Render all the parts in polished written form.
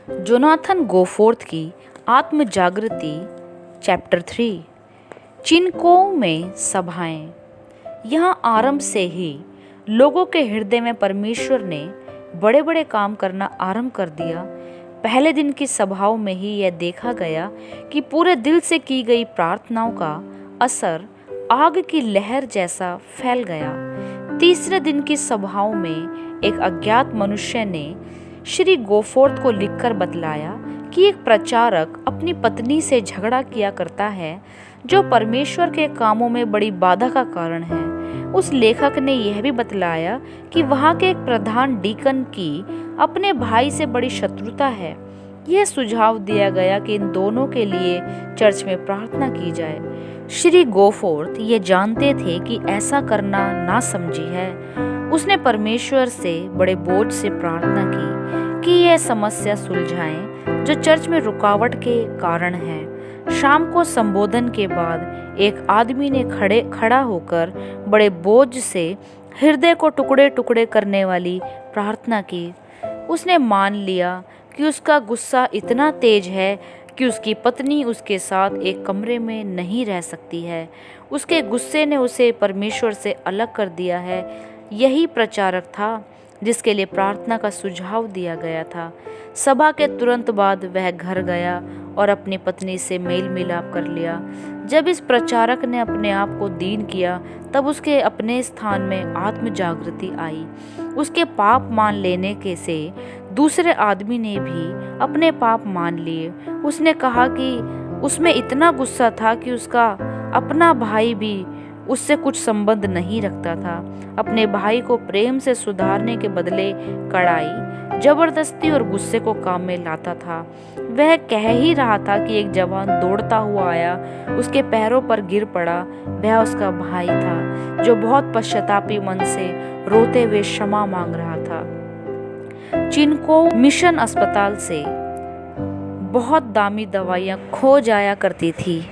Jonathan गोफोर्थ की आत्म जागृति चैप्टर 3। चिनको में सभाएं। यहाँ आरंभ से ही लोगों के हृदय में परमेश्वर ने बड़े बड़े काम करना आरंभ कर दिया। पहले दिन की सभाओं में ही यह देखा गया कि पूरे दिल से की गई प्रार्थनाओं का असर आग की लहर जैसा फैल गया। तीसरे दिन की सभाओं में एक अज्ञात मनुष्य ने श्री गोफोर्थ को लिखकर बतलाया कि एक प्रचारक अपनी पत्नी से झगड़ा किया करता है, जो परमेश्वर के कामों में बड़ी बाधा का कारण है। उस लेखक ने यह भी बतलाया कि वहाँ के एक प्रधान डीकन की अपने भाई से बड़ी शत्रुता है। यह सुझाव दिया गया कि इन दोनों के लिए चर्च में प्रार्थना की जाए। श्री गोफोर्थ ये जानते थे कि ऐसा करना नासमझी है। उसने परमेश्वर से बड़े बोझ से प्रार्थना की कि यह समस्या सुलझाएं जो चर्च में रुकावट के कारण है। शाम को संबोधन के बाद एक आदमी ने खड़ा होकर बड़े बोझ से हृदय को टुकड़े टुकड़े करने वाली प्रार्थना की। उसने मान लिया कि उसका गुस्सा इतना तेज है कि उसकी पत्नी उसके साथ एक कमरे में नहीं रह सकती है। उसके गुस्से ने उसे परमेश्वर से अलग कर दिया है। यही प्रचारक था जिसके लिए प्रार्थना का सुझाव दिया गया था। सभा के तुरंत बाद वह घर गया और अपनी पत्नी से मेल मिलाप कर लिया। जब इस प्रचारक ने अपने आप को दीन किया, तब उसके अपने स्थान में आत्म जागृति आई। उसके पाप मान लेने के से दूसरे आदमी ने भी अपने पाप मान लिए। उसने कहा कि उसमें इतना गुस्सा था कि उसका अपना भाई भी उससे कुछ संबंध नहीं रखता था। अपने भाई को प्रेम से सुधारने के बदले कड़ाई, जबरदस्ती और गुस्से को काम में लाता था। वह कह ही रहा था कि एक जवान दौड़ता हुआ आया, उसके पैरों पर गिर पड़ा। वह उसका भाई था जो बहुत पश्चातापी मन से रोते हुए क्षमा मांग रहा था। चिनको मिशन अस्पताल से बहुत दामी दवाइयाँ खो जाया करती थी।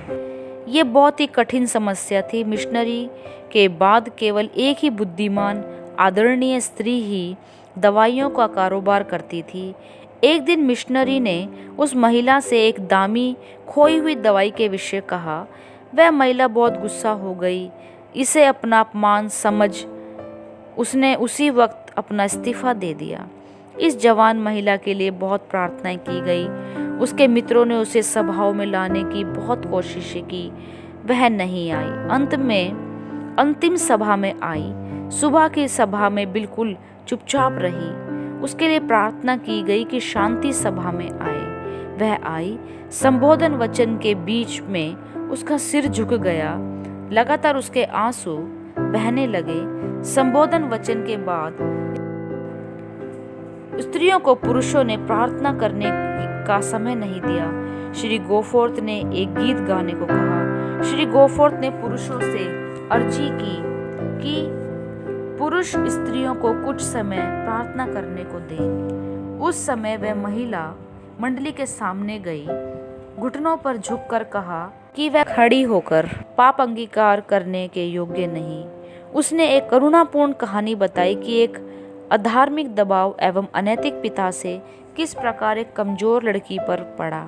ये बहुत ही कठिन समस्या थी। मिशनरी के बाद केवल एक ही बुद्धिमान आदरणीय स्त्री ही दवाइयों का कारोबार करती थी। एक दिन मिशनरी ने उस महिला से एक दामी खोई हुई दवाई के विषय कहा। वह महिला बहुत गुस्सा हो गई। इसे अपना अपमान समझ उसने उसी वक्त अपना इस्तीफा दे दिया। इस जवान महिला के लिए बहुत प्रार्थनाएं की गई। उसके मित्रों ने उसे सभाओं में लाने की बहुत कोशिशें की। वह नहीं आई। अंत में अंतिम सभा में आई। सुबह की सभा में बिल्कुल चुपचाप रही। उसके लिए प्रार्थना की गई कि शांति सभा में आए। वह आई। संबोधन वचन के बीच में उसका सिर झुक गया। लगातार उसके आंसू बहने लगे। संबोधन वचन के बाद स्त्रियों को पुरुषों ने प्रार्थना करने का समय नहीं दिया। श्री गोफोर्थ ने एक गीत गाने को कहा। श्री गोफोर्थ ने पुरुषों से अर्जी की कि पुरुष स्त्रियों को कुछ समय प्रार्थना करने को दें। उस समय वह महिला मंडली के सामने गई, घुटनों पर झुककर कहा कि वह खड़ी होकर पाप अंगीकार करने के योग्य नहीं। उसने एक करुणापूर्ण कहानी बताई कि एक अधार्मिक दबाव एवं अनैतिक पिता से किस प्रकार एक कमजोर लड़की पर पड़ा।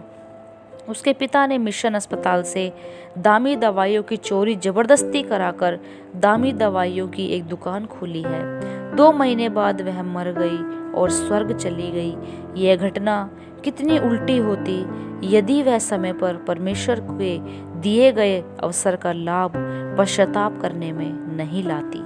उसके पिता ने मिशन अस्पताल से दामी दवाइयों की चोरी जबरदस्ती कराकर दामी दवाइयों की एक दुकान खोली है। 2 महीने बाद वह मर गई और स्वर्ग चली गई। यह घटना कितनी उल्टी होती यदि वह समय पर परमेश्वर के दिए गए अवसर का लाभ पश्चाताप करने में नहीं लाती।